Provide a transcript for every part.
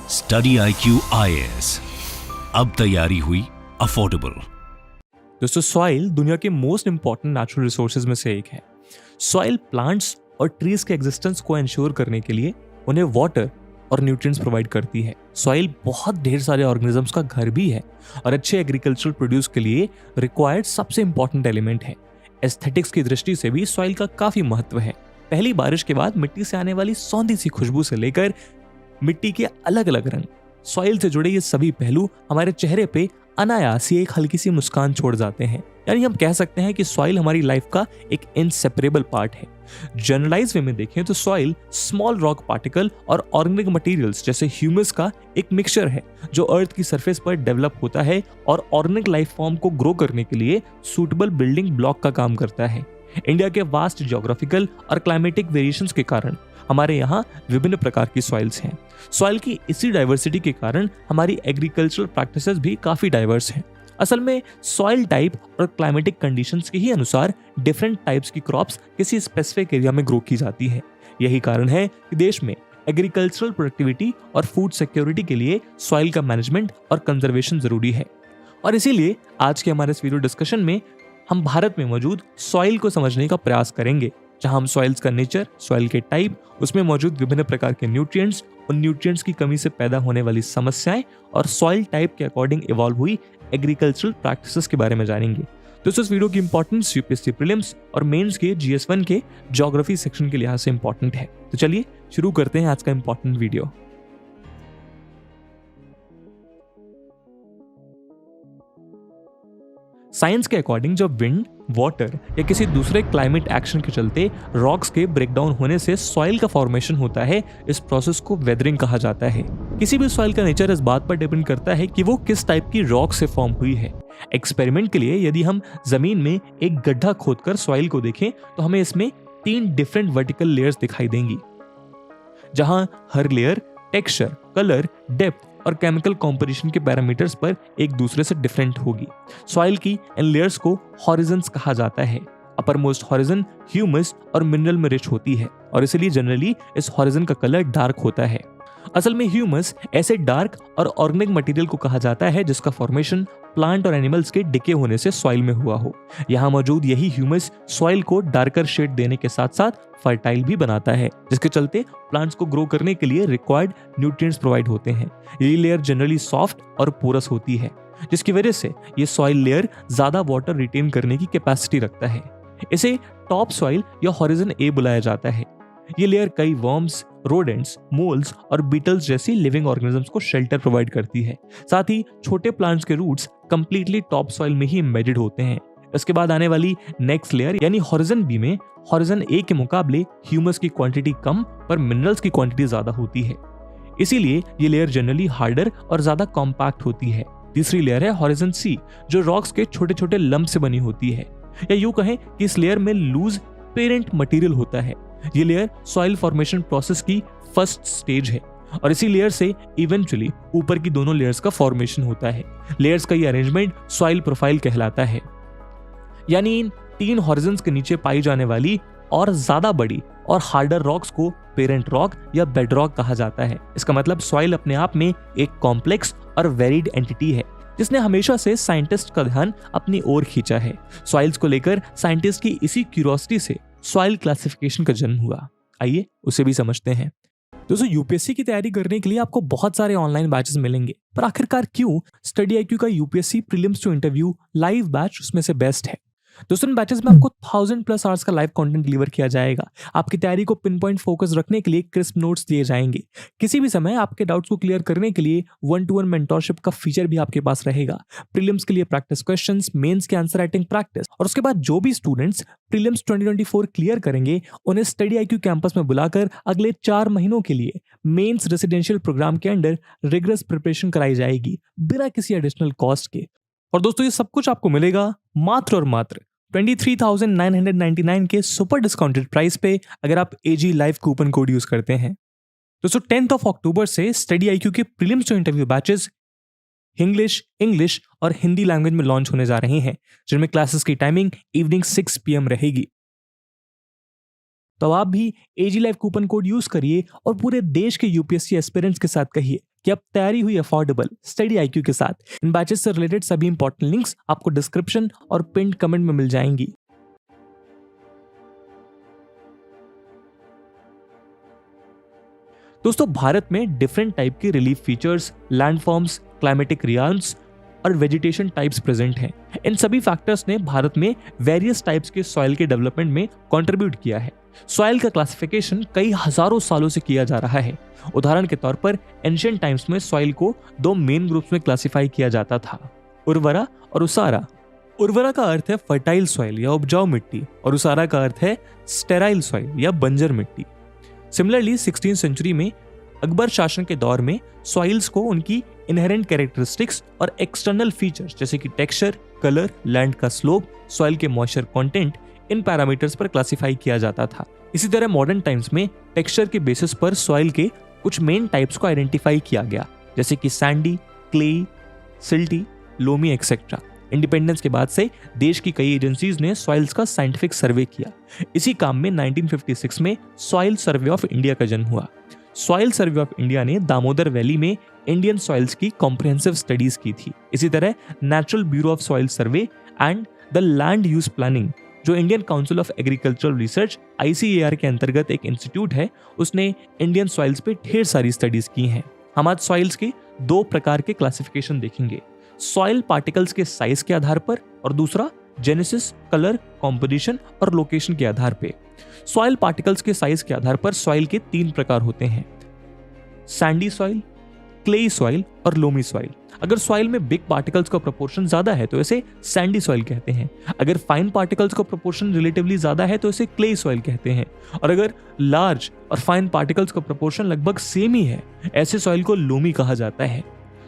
Study IQ IAS, अब तैयारी हुई अफोर्डेबल। दोस्तों, सॉइल दुनिया के मोस्ट इंपॉर्टेंट नेचुरल रिसोर्सेज में से एक है। सॉइल प्लांट्स और ट्रीज के एग्जिस्टेंस को इंश्योर करने के लिए उन्हें वाटर और न्यूट्रिएंट्स प्रोवाइड करती है। सॉइल बहुत ढेर सारे ऑर्गेनिजम्स का घर भी है और अच्छे एग्रीकल्चरल प्रोड्यूस के लिए रिक्वायर्ड सबसे इंपॉर्टेंट एलिमेंट है। एस्थेटिक्स की दृष्टि से भी सॉइल का काफी महत्व है। पहली बारिश के बाद मिट्टी से आने वाली सौंधी सी खुशबू से लेकर मिट्टी के अलग अलग रंग, सॉइल से जुड़े ये सभी पहलू हमारे चेहरे पे अनायास ही एक हल्की सी मुस्कान छोड़ जाते हैं। यानी हम कह सकते हैं कि सॉइल हमारी लाइफ का एक इनसेपरेबल पार्ट है। जनरलाइज वे में देखें तो सॉइल स्मॉल रॉक पार्टिकल और ऑर्गेनिक मटेरियल्स जैसे ह्यूमस का एक मिक्सचर है जो अर्थ की सरफेस पर डेवलप होता है और ऑर्गेनिक लाइफ फॉर्म को ग्रो करने के लिए सूटेबल बिल्डिंग ब्लॉक का काम करता है। इंडिया के वास्ट ज्योग्राफिकल और क्लाइमेटिक वेरिएशंस के कारण हमारे यहाँ विभिन्न प्रकार की सॉइल्स हैं। सॉइल की इसी डाइवर्सिटी के कारण हमारी एग्रीकल्चरल प्रैक्टिसेस भी काफी डाइवर्स हैं। असल में सॉइल टाइप और क्लाइमेटिक कंडीशंस के ही अनुसार डिफरेंट टाइप्स की क्रॉप्स किसी स्पेसिफिक एरिया में ग्रो की जाती है। यही कारण है कि देश में एग्रीकल्चरल प्रोडक्टिविटी और फूड सिक्योरिटी के लिए सॉइल का मैनेजमेंट और कंजर्वेशन जरूरी है। और इसीलिए आज के हमारे इस वीडियो डिस्कशन में हम भारत में मौजूद सॉइल को समझने का प्रयास करेंगे, जहां हम सॉइल्स का नेचर, सॉइल के टाइप, उसमें मौजूद विभिन्न प्रकार के न्यूट्रिएंट्स, उन न्यूट्रिएंट्स की कमी से पैदा होने वाली समस्याएं और सॉइल टाइप के अकॉर्डिंग इवॉल्व हुई एग्रीकल्चरल प्रैक्टिसेस के बारे में जानेंगे। दोस्तों, इस वीडियो की इंपॉर्टेंस यूपीएससी प्रीलिम्स और मेंस के GS1 के ज्योग्राफी सेक्शन के लिहाज से इंपॉर्टेंट है। तो चलिए शुरू करते हैं आज का इंपॉर्टेंट वीडियो। साइंस के अकॉर्डिंग जब विंड, वाटर या किसी दूसरे क्लाइमेट एक्शन के चलते रॉक्स के ब्रेकडाउन होने से सॉइल का फॉर्मेशन होता है, इस प्रोसेस को वेदरिंग कहा जाता है। किसी भी सॉइल का नेचर इस बात पर डिपेंड करता है कि वो किस टाइप की रॉक से फॉर्म हुई है। एक्सपेरिमेंट के लिए यदि हम जमीन में एक गड्ढा खोदकर सॉइल को देखें तो हमें इसमें 3 डिफरेंट वर्टिकल लेयर्स दिखाई देंगी, जहां हर लेयर टेक्सचर, कलर, डेप्थ और केमिकल कॉम्पोजिशन के पैरामीटर्स पर एक दूसरे से डिफरेंट होगी। सॉइल की इन लेयर्स को हॉरिजन्स कहा जाता है। अपर मोस्ट हॉरिजन ह्यूमस और मिनरल में रिच होती है और इसलिए जनरली इस हॉरिजन का कलर डार्क होता है। असल में ह्यूमस ऐसे डार्क और ऑर्गेनिक मटेरियल को कहा जाता है जिसका फॉर्मेशन प्लांट और एनिमल्स के डिके होने से सॉइल में हुआ हो। यहाँ मौजूद यही ह्यूमस सॉइल को डार्कर शेड देने के साथ साथ फर्टाइल भी बनाता है, जिसके चलते प्लांट्स को ग्रो करने के लिए रिक्वायर्ड न्यूट्रिएंट्स प्रोवाइड होते हैं। ये लेयर जनरली सॉफ्ट और पोरस होती है, जिसकी वजह से ये सॉइल लेयर ज्यादा वाटर रिटेन करने की कैपेसिटी रखता है। इसे टॉप सॉइल या हॉरिजन ए बुलाया जाता है। ये लेयर कई वर्म्स, रोडेंट्स, मोल्स और बीटल्स जैसी लिविंग ऑर्गेनिजम्स को शेल्टर प्रोवाइड करती है। साथ ही छोटे प्लांट्स के रूट्स कंप्लीटली टॉप सॉइल में ही एम्बेडेड होते हैं। इसके बाद आने वाली नेक्स्ट लेयर यानी हॉरिजन बी में हॉरिजन ए के मुकाबले ह्यूमस की क्वांटिटी कम पर मिनरल्स की क्वांटिटी ज्यादा होती है। इसीलिए ये लेयर जनरली हार्डर और ज्यादा कॉम्पैक्ट होती है। तीसरी लेयर है हॉरिजन सी, जो रॉक्स के छोटे छोटे लंप से बनी होती है, या यूं कहें कि इस लेयर में लूज पेरेंट मटेरियल होता है। ये लेयर सॉइल फॉर्मेशन प्रोसेस की फर्स्ट स्टेज है और इसी लेयर से इवेंचुअली ऊपर की दोनों लेयर्स का फॉर्मेशन होता है। लेयर्स का ये अरेंजमेंट सॉइल प्रोफाइल कहलाता है। यानी इन 3 हॉरिजन्स के नीचे पाई जाने वाली और ज्यादा बड़ी और हार्डर रॉक्स को पेरेंट रॉक या बेड रॉक कहा जाता है। इसका मतलब सॉइल अपने आप में एक कॉम्प्लेक्स और वेरिड एंटिटी है, जिसने हमेशा से साइंटिस्ट का ध्यान अपनी ओर खींचा है। सॉइल्स को लेकर साइंटिस्ट की इसी क्यूरियोसिटी से सॉइल क्लासिफिकेशन का जन्म हुआ। आइए उसे भी समझते हैं। दोस्तों, यूपीएससी की तैयारी करने के लिए आपको बहुत सारे ऑनलाइन बैचेस मिलेंगे, पर आखिरकार क्यों स्टडी IQ का UPSC prelims to interview live batch उसमें से बेस्ट है। दोस्तों, इन बैचेस में आपको 1000+ आवर्स का लाइव कंटेंट डिलीवर किया जाएगा। आपकी तैयारी को पिन पॉइंट फोकस रखने के लिए क्रिस्प नोट्स दिए जाएंगे। किसी भी समय आपके डाउट्स को क्लियर करने के लिए 1-to-1 मेंटोरशिप का फीचर भी आपके पास रहेगा। प्रीलिम्स के लिए प्रैक्टिस क्वेश्चंस, मेंस के आंसर राइटिंग प्रैक्टिस, और उसके बाद जो भी स्टूडेंट्स प्रीलिम्स 2024 क्लियर करेंगे उन्हें स्टडी IQ कैंपस में बुलाकर अगले 4 महीनों के लिए मेंस रेसिडेंशियल प्रोग्राम के अंडर रिगरस प्रिपरेशन कराई जाएगी बिना किसी एडिशनल कॉस्ट के। और दोस्तों, ये सब कुछ आपको मिलेगा मात्र और मात्र 23,999 के सुपर डिस्काउंटेड प्राइस पे, अगर आप AG live coupon code use करते हैं। दोस्तों, 10 अक्टूबर से स्टडी IQ के prelims to interview batches English और हिंदी लैंग्वेज में लॉन्च होने जा रहे हैं, जिनमें क्लासेस की टाइमिंग इवनिंग 6 PM रहेगी। तो आप भी AG live coupon code use करिए और पूरे देश के यूपीएससी एस्पिरेंट्स के साथ कहिए कि अब तैयारी हुई अफोर्डेबल स्टडी IQ के साथ। इन बैचेस से रिलेटेड सभी इंपॉर्टेंट लिंक्स आपको डिस्क्रिप्शन और पिन्ड कमेंट में मिल जाएंगी। दोस्तों, भारत में डिफरेंट टाइप के रिलीफ फीचर्स, लैंडफॉर्म्स, क्लाइमेटिक रियाल्म्स और वेजिटेशन टाइप्स प्रेजेंट हैं। इन सभी फैक्टर्स ने भारत में वेरियस टाइप्स के सॉइल के डेवलपमेंट में कंट्रीब्यूट किया है। सॉइल का क्लासिफिकेशन कई हजारों सालों से किया जा रहा है। उदाहरण के तौर पर एंशिएंट टाइम्स में सॉइल को 2 मेन ग्रुप्स में क्लासिफाई किया जाता था, उर्वरा और उसारा। उर्वरा का अर्थ है फर्टाइल सॉइल या उपजाऊ मिट्टी, और उसारा का अर्थ है स्टेराइल सॉइल या बंजर मिट्टी। सिमिलरली 16th सेंचुरी में अकबर शासन के दौर में सॉइल्स को उनकी इनहेरेंट कैरेक्टरिस्टिक्स और एक्सटर्नल फीचर्स जैसे कि टेक्सचर, कलर, लैंड का स्लोप, सॉइल के मॉइस्चर कंटेंट, इन पैरामीटर्स पर क्लासिफाई किया जाता था। इसी तरह मॉडर्न टाइम्स में टेक्सचर के बेसिस पर सॉइल के कुछ मेन टाइप्स को आइडेंटिफाई किया गया, जैसे कि sandy, clayey, silty, loamy etcetera. Independence के बाद से देश की कई एजेंसीज ने सॉइल्स का साइंटिफिक सर्वे किया। इसी काम में 1956 में सॉइल सर्वे ऑफ इंडिया का जन्म हुआ। सॉइल सर्वे ऑफ इंडिया ने दामोदर वैली में इंडियन सॉइल्स की कॉम्प्रिहेंसिव स्टडीज की थी। इसी तरह natural bureau of soil survey and the land use planning, जो Indian council of agricultural research ICAR के अंतर्गत एक इंस्टीट्यूट है, उसने इंडियन सॉइल्स पे ढेर सारी स्टडीज की हैं। हम आज सॉइल्स के 2 प्रकार के क्लासिफिकेशन देखेंगे, सॉइल पार्टिकल्स के साइज के आधार पर और दूसरा जेनेसिस, कलर, कॉम्पोजिशन और लोकेशन के आधार पे। सॉइल पार्टिकल्स के साइज के आधार पर सॉइल के 3 प्रकार होते हैं, सैंडी सॉइल, क्लेई सॉइल और लोमी सॉइल। अगर सॉइल में बिग पार्टिकल्स का प्रोपोर्शन ज्यादा है तो इसे सैंडी सॉइल कहते हैं। अगर फाइन पार्टिकल्स का प्रोपोर्शन रिलेटिवली ज्यादा है तो इसे क्लेई सॉइल कहते हैं। और अगर लार्ज और फाइन पार्टिकल्स का प्रोपोर्शन लगभग सेम ही है, ऐसे सॉइल को लोमी कहा जाता है।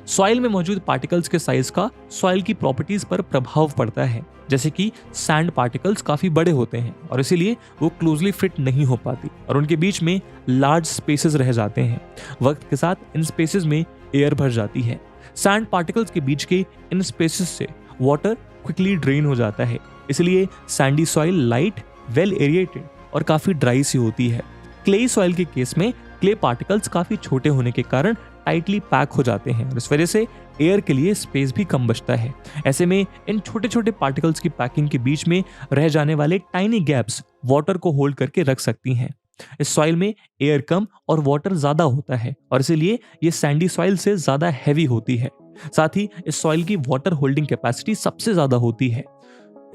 सॉइल में मौजूद पार्टिकल्स के साइज का सॉइल की प्रॉपर्टीज पर प्रभाव पड़ता है, जैसे कि सैंड पार्टिकल्स काफी बड़े होते हैं और इसीलिए वो क्लोजली फिट नहीं हो पाती और उनके बीच में लार्ज स्पेसेस रह जाते हैं। वक्त के साथ इन स्पेसेस में एयर भर जाती है। सैंड पार्टिकल्स के बीच के इन स्पेसेस से वाटर क्विकली ड्रेन हो जाता है, इसलिए Sandy soil light, well aerated और काफी ड्राई सी होती है। क्लेई सॉइल के केस में क्ले पार्टिकल्स काफी छोटे होने के कारण टाइटली पैक हो जाते हैं और इस वजह से एयर के लिए स्पेस भी कम बचता है। ऐसे में इन छोटे छोटे पार्टिकल्स की पैकिंग के बीच में रह जाने वाले टाइनी गैप्स वाटर को होल्ड करके रख सकती हैं। इस सॉइल में एयर कम और वाटर ज्यादा होता है और इसीलिए ये सैंडी सॉइल से ज्यादा हैवी होती है। साथ ही इस सॉइल की वाटर होल्डिंग कैपेसिटी सबसे ज्यादा होती है।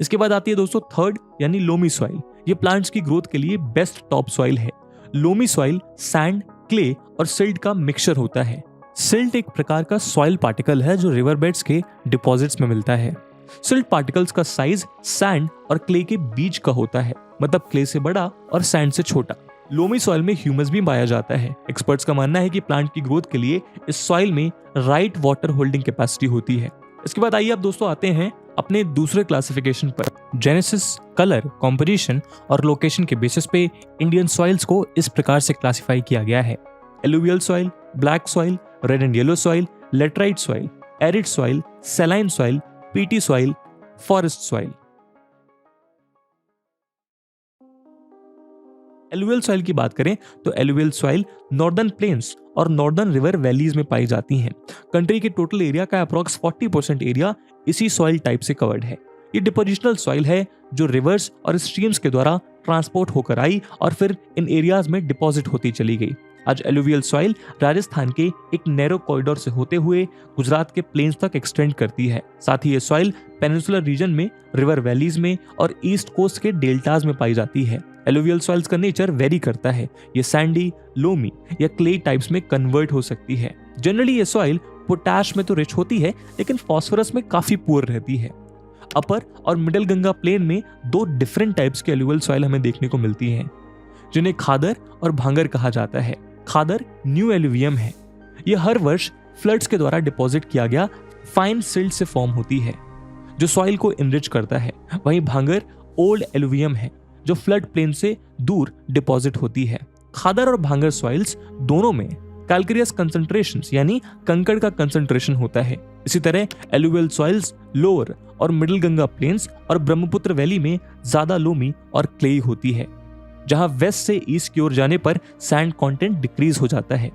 इसके बाद आती है दोस्तों थर्ड यानी लोमी सॉइल। ये प्लांट्स की ग्रोथ के लिए बेस्ट टॉप सॉइल है। लोमी सॉइल सैंड, क्ले और सिल्ट का मिक्सचर होता है। सिल्ट एक प्रकार का सॉइल पार्टिकल है जो रिवर बेड्स के डिपॉजिट्स में मिलता है। सिल्ट पार्टिकल्स का साइज सैंड और क्ले के बीच का होता है, मतलब क्ले से बड़ा और सैंड से छोटा। लोमी सॉइल में ह्यूमस भी पाया जाता है। एक्सपर्ट्स का मानना है कि प्लांट की ग्रोथ के लिए इस सॉइल में राइट वाटर होल्डिंग कैपेसिटी होती है। इसके बाद आइए अब दोस्तों आते हैं अपने दूसरे क्लासिफिकेशन पर। जेनेसिस, कलर, कॉम्पोजिशन और लोकेशन के बेसिस पे इंडियन सॉइल्स को इस प्रकार से क्लासिफाई किया गया है: alluvial soil, black soil, red and yellow soil, laterite soil, arid soil, saline soil, PT soil, forest soil. Alluvial soil की बात करें तो एलुवियल सॉइल नॉर्दर्न प्लेन्स और नॉर्दर्न रिवर वैलीज में पाई जाती हैं। कंट्री के टोटल एरिया का अप्रॉक्स 40% एरिया इसी सॉइल टाइप से कवर्ड है। ये डिपोजिशनल सॉइल है जो रिवर्स और स्ट्रीम्स के द्वारा ट्रांसपोर्ट होकर आई और फिर इन एरियाज में डिपॉजिट होती चली गई। आज एलुवियल सॉइल राजस्थान के एक नैरो कॉरिडोर से होते हुए गुजरात के प्लेन्स तक एक्सटेंड करती है। साथ ही ये सॉइल पेनिनसुलर रीजन में, रिवर वैलीज में और ईस्ट कोस्ट के डेल्टाज में पाई जाती है। एलुवियल सॉइल्स का नेचर वेरी करता है। ये सैंडी, लोमी या क्ले टाइप्स में कन्वर्ट हो सकती है। जनरली ये सॉइल पोटैश में तो रिच होती है लेकिन फास्फोरस में काफी पुअर रहती है। अपर और मिडिल गंगा प्लेन में 2 डिफरेंट टाइप्स के एलुवियल सॉइल हमें देखने को मिलती हैं, जिन्हें खादर और भांगर कहा जाता है। खादर न्यू एलुवियम है। यह हर वर्ष फ्लड्स के द्वारा डिपॉजिट किया गया फाइन सिल्ट से फॉर्म होती है जो सॉइल को इनरिच करता है। वहीं भांगर ओल्ड एलुवियम है जो फ्लड प्लेन से दूर डिपॉजिट होती है। खादर और भांगर सॉइल्स दोनों में कैल्केरियस कंसंट्रेशंस यानी कंकड़ का कंसंट्रेशन होता है। इसी तरह एलुवियल सॉइल्स लोअर और मिडिल गंगा प्लेन्स और ब्रह्मपुत्र वैली में ज्यादा लोमी और क्लेई होती है। जहां वेस्ट से ईस्ट की ओर जाने पर सैंड कंटेंट डिक्रीज हो जाता है।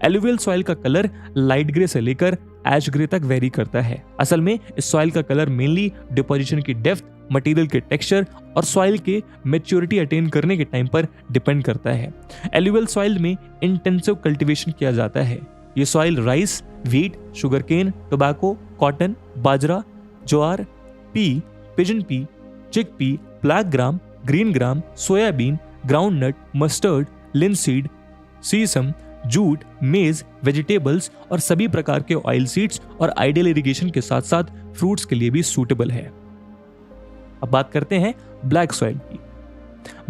एलुवियल सॉइल का कलर लाइट ग्रे से लेकर एश ग्रे तक वेरी करता है। असल में इस सॉइल का कलर मेनली डिपोजिशन की डेप्थ, मटेरियल के टेक्सचर और सॉइल के मैच्योरिटी अटेन करने के टाइम पर डिपेंड करता है। एलुवियल सॉइल में इंटेंसिव कल्टीवेशन किया जाता है। ये soil rice, wheat, sugarcane, tobacco, cotton, bajra, jowar, pea, pigeon pea, chick pea, black gram, green gram, soyabean, groundnut, mustard, linseed, sesame, jute, maize, vegetables और सभी प्रकार के ऑयल सीड्स और आइडियल इरिगेशन के साथ साथ फ्रूट्स के लिए भी सूटेबल है। अब बात करते हैं ब्लैक सॉइल की।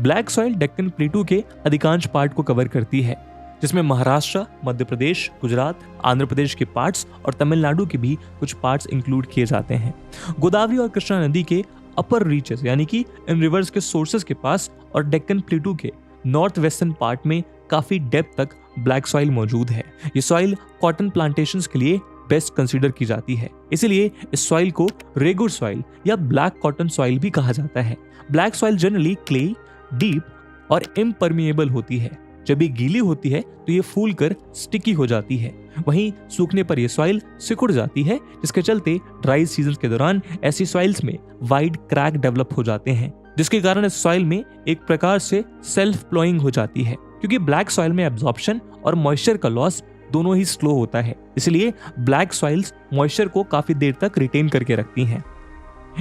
ब्लैक सॉइल डेक्कन प्लेटू के अधिकांश पार्ट को कवर करती है, जिसमें महाराष्ट्र, मध्य प्रदेश, गुजरात, आंध्र प्रदेश के पार्ट्स और तमिलनाडु के भी कुछ पार्ट्स इंक्लूड किए जाते हैं। गोदावरी और कृष्णा नदी के अपर रीचेस यानी कि इन रिवर्स के सोर्सेस के पास और डेक्कन प्लेटू के नॉर्थ वेस्टर्न पार्ट में काफी डेप्थ तक ब्लैक सॉइल मौजूद है। ये सॉइल कॉटन प्लांटेशंस के लिए बेस्ट कंसीडर की जाती है, इसलिए इस सॉइल को रेगुर सॉइल या ब्लैक कॉटन सॉइल भी कहा जाता है। Black soil generally clay, deep और इम्परमिएबल होती है। जब ये गीली होती है तो ये फूल कर स्टिकी हो जाती है। वहीं सूखने पर यह सॉइल सिकुड़ जाती है, जिसके चलते ड्राई सीजन के दौरान ऐसी सॉइल्स में वाइड क्रैक डेवलप हो जाते हैं, जिसके कारण इस सॉइल में एक प्रकार से सेल्फ प्लोइंग हो जाती है। क्योंकि ब्लैक सॉइल में एब्जॉर्प्शन और मॉइस्चर का लॉस दोनों ही स्लो होता है, इसलिए ब्लैक सॉइल्स मॉइस्चर को काफी देर तक रिटेन करके रखती हैं।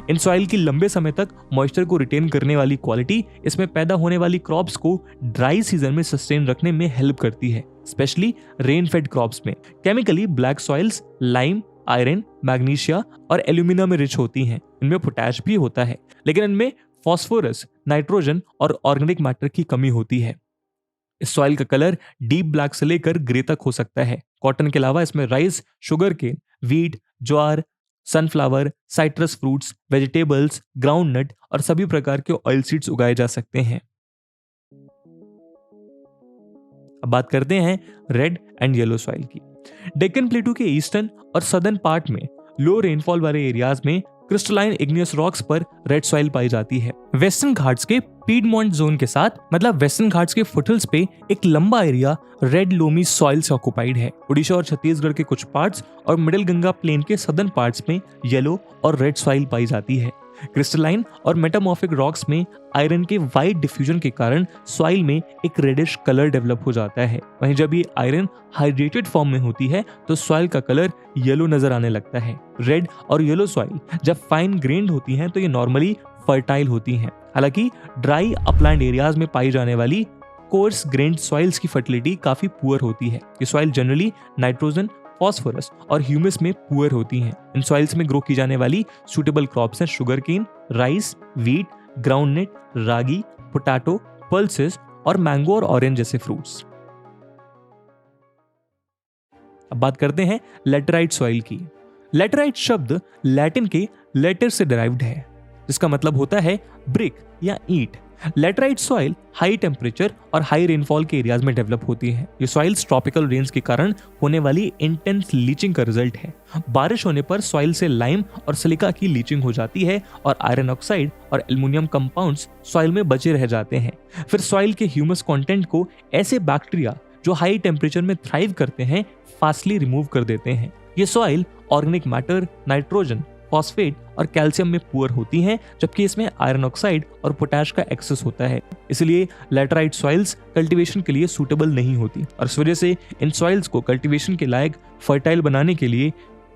इन सॉइल की लंबे समय तक मॉइस्चर को रिटेन करने वाली क्वालिटी इसमें पैदा होने वाली क्रॉप्स को ड्राई सीजन में सस्टेन रखने में हेल्प करती है, स्पेशली रेन फेड क्रॉप्स में। Chemically black soils lime, iron, magnesia और एल्यूमिना में रिच होती हैं। इनमें पोटैश भी होता है, लेकिन इनमें फॉस्फोरस, नाइट्रोजन और ऑर्गेनिक मैटर की कमी होती है। इस सॉइल का कलर डीप ब्लैक से लेकर ग्रे तक हो सकता है। कॉटन के अलावा इसमें rice, sugar cane, wheat, jowar, sunflower, citrus fruits, vegetables, groundnut और सभी प्रकार के ऑयल सीड्स उगाए जा सकते हैं। अब बात करते हैं रेड एंड येलो सॉइल की। डेक्कन प्लेटू के ईस्टर्न और सदर्न पार्ट में लो रेनफॉल वाले एरियाज में क्रिस्टलाइन इग्नियस रॉक्स पर रेड सॉइल पाई जाती है। वेस्टर्न घाट्स के पीडमोंट जोन के साथ मतलब वेस्टर्न घाट्स के फुटहिल्स पे एक लंबा एरिया रेड लोमी सॉइल से ऑक्युपाइड है। उड़ीसा और छत्तीसगढ़ के कुछ पार्ट्स और मिडिल गंगा प्लेन के सदर्न पार्ट्स में येलो और रेड सॉइल पाई जाती है। क्रिस्टलाइन और मेटामॉर्फिक रॉक्स में आयरन के वाइड डिफ्यूजन के कारण सॉइल में एक रेडिश कलर डेवलप हो जाता है। वहीं जब ये आयरन हाइड्रेटेड फॉर्म में होती है तो सॉइल का कलर येलो नजर आने लगता है। रेड और येलो सॉइल जब फाइन ग्रेन्ड होती हैं तो ये नॉर्मली फर्टाइल होती हैं। हालांकि ड्राई अपलैंड एरियाज में पाई जाने वाली कोर्स ग्रेन्ड सॉइल्स की फर्टिलिटी काफी पुअर होती है। ये सॉइल जनरली नाइट्रोजन, फॉस्फोरस और ह्यूमस में पुअर होती हैं। इन सॉइल्स में ग्रो की जाने वाली सूटेबल क्रॉप्स हैं sugar cane, rice, wheat, groundnut, ragi, potato, pulses और मैंगो और ऑरेंज जैसे फ्रूट्स। अब बात करते हैं लेटराइट सॉइल की। लेटराइट शब्द लैटिन के लेटर से डिराइव्ड है, जिसका मतलब होता है ब्रिक या ईंट। लेटराइट सॉइल हाई टेम्परेचर और हाई रेनफॉल के एरियाज में डेवलप होती है। ये सॉइल्स ट्रॉपिकल रेन्स के कारण होने वाली इंटेंस लीचिंग का रिजल्ट है। बारिश होने पर सॉइल से लाइम और सिलिका की लीचिंग हो जाती है और आयरन ऑक्साइड और एल्युमिनियम कंपाउंड्स सॉइल में बचे रह जाते हैं। फिर सॉइल के ह्यूमस कंटेंट को ऐसे बैक्टीरिया जो हाई टेम्परेचर में थ्राइव करते हैं फास्टली रिमूव कर देते हैं। ये soil organic matter, nitrogen, phosphate और कैल्शियम में पुअर होती हैं, जबकि इसमें आयरन ऑक्साइड और पोटैश का एक्सेस होता है। इसलिए लेटराइट सॉइल्स कल्टीवेशन के लिए सूटेबल नहीं होती और इस वजह से इन सॉइल्स को कल्टीवेशन के लायक फर्टाइल बनाने के लिए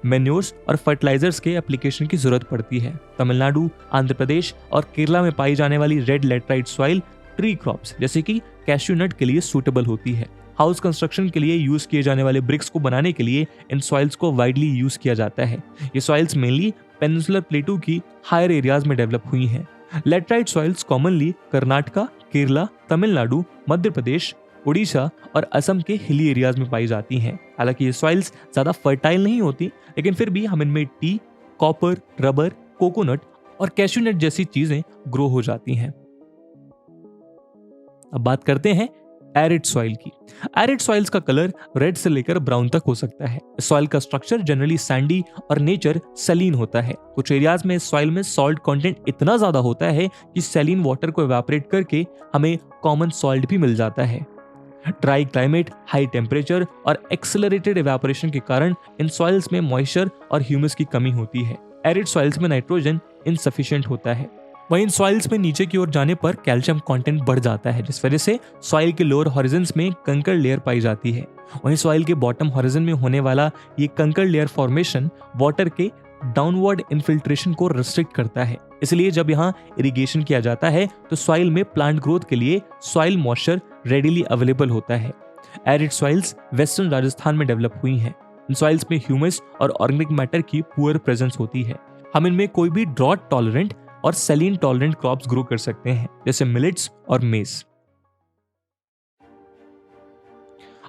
मैन्योर्स और फर्टिलाइजर्स के एप्लीकेशन की जरूरत पड़ती है। तमिलनाडु, आंध्र प्रदेश और केरला में पाई जाने वाली red laterite soil tree crops जैसे कि कैश्यू नट के लिए सूटेबल होती है। हाउस कंस्ट्रक्शन के लिए यूज किए जाने वाले ब्रिक्स को बनाने के लिए इन सॉइल्स को वाइडली यूज किया जाता है। ये सॉइल्स मेनली पेनिनसुलर प्लेटू की हायर एरियाज में डेवलप हुई हैं। Laterite soils commonly Karnataka, Kerala, Tamil Nadu, Madhya Pradesh, Odisha और असम के हिली एरियाज में पाई जाती हैं। हालांकि ये सॉइल्स ज्यादा फर्टाइल नहीं होती, लेकिन फिर भी हम इनमें टी, कॉपर, रबर, कोकोनट और कैश्यू नट जैसी चीजें ग्रो हो जाती हैं। अब बात करते हैं एरिड सॉइल की। एरिड सॉइल्स का कलर रेड से लेकर ब्राउन तक हो सकता है। सॉइल का स्ट्रक्चर जनरली सैंडी और नेचर सलीन होता है। कुछ एरियाज में सॉइल में सॉल्ट कंटेंट इतना ज्यादा होता है कि सैलिन वाटर को इवेपोरेट करके हमें कॉमन सॉल्ट भी मिल जाता है। ड्राई क्लाइमेट, हाई टेम्परेचर और एक्सेलरेटेड इवेपोरेशन के कारण इन सॉइल्स में मॉइस्चर और ह्यूमस की कमी होती है। एरिड सॉइल्स में नाइट्रोजन इनसफिशिएंट होता है। वहीं इन सॉइल्स में नीचे की ओर जाने पर कैल्शियम कंटेंट बढ़ जाता है, जिस वजह से सॉइल के लोअर हॉरिजन्स में कंकड़ लेयर पाई जाती है। वहीं सॉइल के बॉटम हॉरिजन में होने वाला ये कंकड़ लेयर फॉर्मेशन वाटर के डाउनवर्ड इन्फिल्ट्रेशन को रिस्ट्रिक्ट करता है। इसलिए जब यहाँ इरिगेशन किया जाता है तो सॉइल में प्लांट ग्रोथ के लिए सॉइल मॉइस्चर रेडिली अवेलेबल होता है। एरिड सॉइल्स वेस्टर्न राजस्थान में डेवलप हुई हैं। इन सॉइल्स में ह्यूमस और ऑर्गेनिक मैटर की पुअर प्रेजेंस होती है। हम इनमें कोई भी ड्रॉट टॉलरेंट और सैलिन टॉलरेंट क्रॉप्स ग्रो कर सकते हैं, जैसे मिलेट्स और मेज।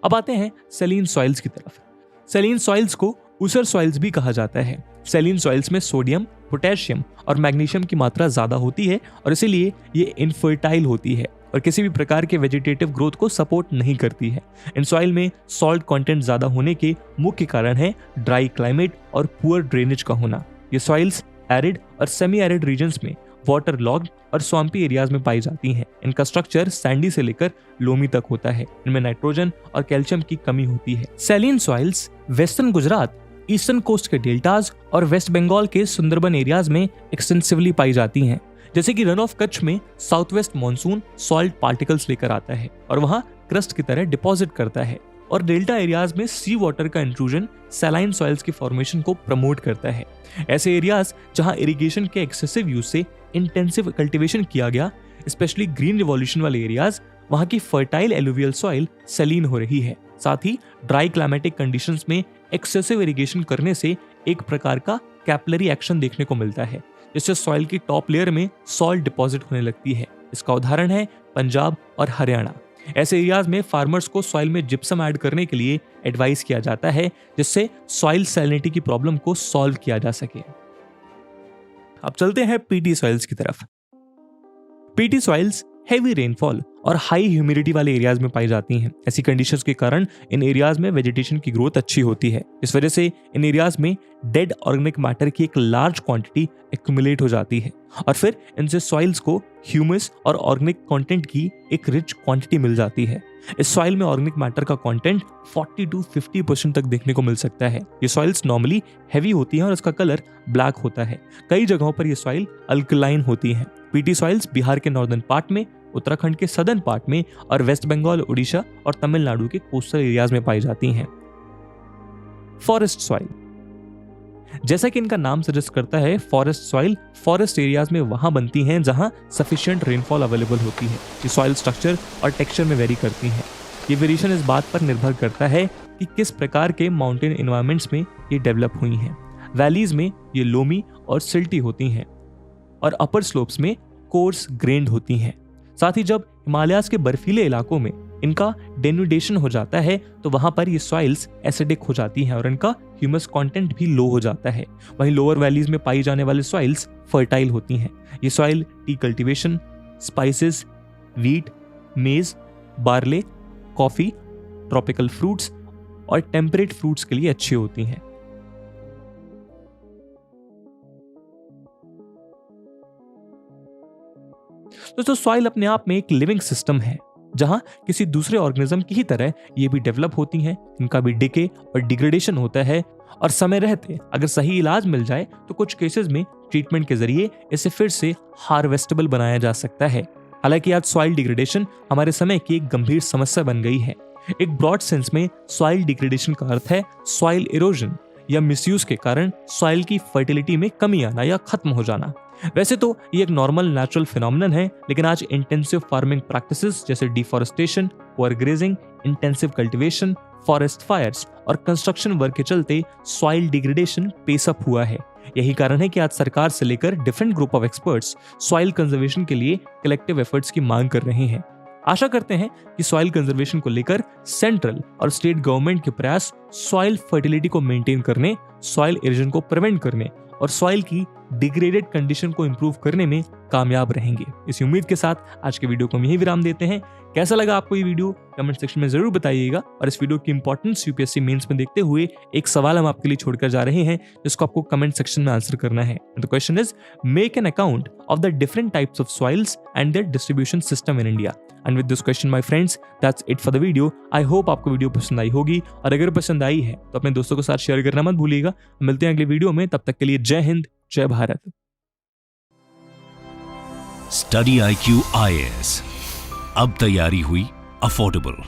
अब आते हैं सैलिन सॉइल्स की तरफ। सैलिन सॉइल्स को ऊसर सॉइल्स भी कहा जाता है। सैलिन सॉइल्स में सोडियम, पोटेशियम और मैग्नीशियम की मात्रा ज्यादा होती है और इसीलिए ये इनफर्टाइल होती है और किसी भी प्रकार के वेजिटेटिव ग्रोथ को सपोर्ट नहीं करती है। इन सॉइल में सॉल्ट कंटेंट ज्यादा होने के मुख्य कारण है ड्राई क्लाइमेट और पुअर ड्रेनेज का होना। ये सॉइल्स एरिड और सेमी एरिड रीजन्स में वाटर लॉग्ड और स्वाम्पी एरियाज में पाई जाती हैं। इनका स्ट्रक्चर सैंडी से लेकर लोमी तक होता है। इनमें नाइट्रोजन और कैल्शियम की कमी होती है। Saline soils western Gujarat, eastern coast के डेल्टाज और वेस्ट बंगाल के सुंदरबन एरियाज में एक्सटेंसिवली पाई जाती हैं। जैसे कि रन ऑफ कच्छ में south west monsoon salt particles लेकर आता है और वहां क्रस्ट की तरह डिपॉजिट करता है, और डेल्टा एरियाज में सी वाटर का इंट्रूजन सैलाइन सॉइल्स की फॉर्मेशन को प्रमोट करता है। ऐसे एरियाज जहां इरिगेशन के एक्सेसिव यूज से इंटेंसिव कल्टीवेशन किया गया, स्पेशली ग्रीन रिवॉल्यूशन वाले एरियाज, वहां की फर्टाइल एलुवियल सॉइल सलीन हो रही है। साथ ही ड्राई क्लाइमेटिक कंडीशंस में एक्सेसिव इरिगेशन करने से एक प्रकार का कैपिलरी एक्शन देखने को मिलता है, जिससे सॉइल की टॉप लेयर में सॉल्ट डिपॉजिट होने लगती है। इसका उदाहरण है पंजाब और हरियाणा। ऐसे एरियाज में फार्मर्स को सॉइल में जिप्सम ऐड करने के लिए एडवाइस किया जाता है, जिससे सॉइल सैलिनिटी की प्रॉब्लम को सॉल्व किया जा सके। अब चलते हैं पीटी सॉइल्स की तरफ। पीटी सॉइल्स हेवी रेनफॉल और हाई ह्यूमिडिटी वाले एरियाज में पाई जाती हैं। ऐसी कंडीशंस के कारण इन एरियाज में वेजिटेशन की ग्रोथ अच्छी होती है। इस वजह से इन एरियाज में डेड ऑर्गेनिक मैटर की एक लार्ज क्वांटिटी एक्यूमुलेट हो जाती है और फिर इनसे सॉइल्स को ह्यूमस और ऑर्गेनिक कंटेंट की एक रिच क्वांटिटी मिल जाती है। इस सॉइल में ऑर्गेनिक मैटर का कंटेंट 40 to 50% तक देखने को मिल सकता है। ये सॉइल्स नॉर्मली हैवी होती हैं और इसका कलर ब्लैक होता है। कई जगहों पर ये सॉइल अल्कलाइन होती हैं। पीटी सॉइल्स बिहार के नॉर्दर्न पार्ट में, उत्तराखंड के सदर्न पार्ट में और वेस्ट बंगाल, उड़ीसा और तमिलनाडु के कोस्टल एरियाज में पाई जाती हैं। फॉरेस्ट सॉइल, जैसा कि इनका नाम सजेस्ट करता है, फॉरेस्ट सॉइल फॉरेस्ट एरियाज में वहां बनती हैं जहां सफिशिएंट रेनफॉल अवेलेबल होती है। ये सॉइल स्ट्रक्चर और टेक्सचर में वेरी करती हैं। ये वेरिएशन इस बात पर निर्भर करता है कि किस प्रकार के माउंटेन एनवायरमेंट्स में ये डेवलप हुई हैं। वैलीज में ये लोमी और सिल्टी होती हैं और अपर स्लोप्स में कोर्स ग्रेन्ड होती हैं। साथ ही जब हिमालयाज के बर्फीले इलाकों में इनका डेनुडेशन हो जाता है तो वहां पर ये सॉइल्स एसिडिक हो जाती हैं और इनका ह्यूमस कंटेंट भी लो हो जाता है। वहीं लोअर वैलीज में पाई जाने वाले सॉइल्स फर्टाइल होती हैं। ये soil T cultivation, spices, wheat, मेज, बार्ले, कॉफी, ट्रॉपिकल फ्रूट्स और टेम्परेट फ्रूट्स के लिए अच्छी होती हैं। दोस्तों, सॉइल अपने आप में एक लिविंग सिस्टम है जहां किसी दूसरे ऑर्गेनिज्म की ही तरह ये भी डेवलप होती हैं। इनका भी डिके और डिग्रेडेशन होता है और समय रहते अगर सही इलाज मिल जाए तो कुछ केसेस में ट्रीटमेंट के जरिए इसे फिर से हार्वेस्टेबल बनाया जा सकता है। हालांकि आज सॉइल डिग्रेडेशन हमारे समय की एक गंभीर समस्या बन गई है। एक ब्रॉड सेंस में सॉइल डिग्रेडेशन का अर्थ है सॉइल इरोजन या मिसयूज के कारण सॉइल की फर्टिलिटी में कमी आना या खत्म हो जाना। वैसे तो ये एक नॉर्मल नेचुरल फिनोमिनन है, लेकिन आज इंटेंसिव फार्मिंग प्रैक्टिसेस जैसे deforestation, poor grazing, intensive cultivation, forest fires और कंस्ट्रक्शन वर्क के चलते सॉइल डिग्रेडेशन पेसअप हुआ है। यही कारण है कि आज सरकार से लेकर different group of experts soil conservation के लिए कलेक्टिव एफर्ट्स की मांग कर रहे हैं। आशा करते हैं कि सॉइल कंजर्वेशन को लेकर सेंट्रल और स्टेट गवर्नमेंट के प्रयास सॉइल फर्टिलिटी को मेंटेन करने, सॉइल इरोजन को प्रिवेंट करने और सॉइल की डिग्रेडेड कंडीशन को इंप्रूव करने में कामयाब रहेंगे। इस उम्मीद के साथ आज के वीडियो को हम यही विराम देते हैं। कैसा लगा आपको ये वीडियो कमेंट सेक्शन में जरूर बताइएगा, और इस वीडियो की इंपॉर्टेंस यूपीएससी मेंस में देखते हुए एक सवाल हम आपके लिए छोड़कर जा रहे हैं जिसको आपको कमेंट सेक्शन में आंसर करना है। The question is, make an account of the different types of soils and there distribution system in India. And with this question my friends, that's it for the video. I hope आपको video पसंद आई होगी, और अगर पसंद आई है तो अपने दोस्तों के साथ शेयर करना मत भूलिएगा। मिलते हैं अगले वीडियो में, तब तक के लिए जय हिंद, जय भारत। स्टडी IQ IAS, अब तैयारी हुई अफोर्डेबल।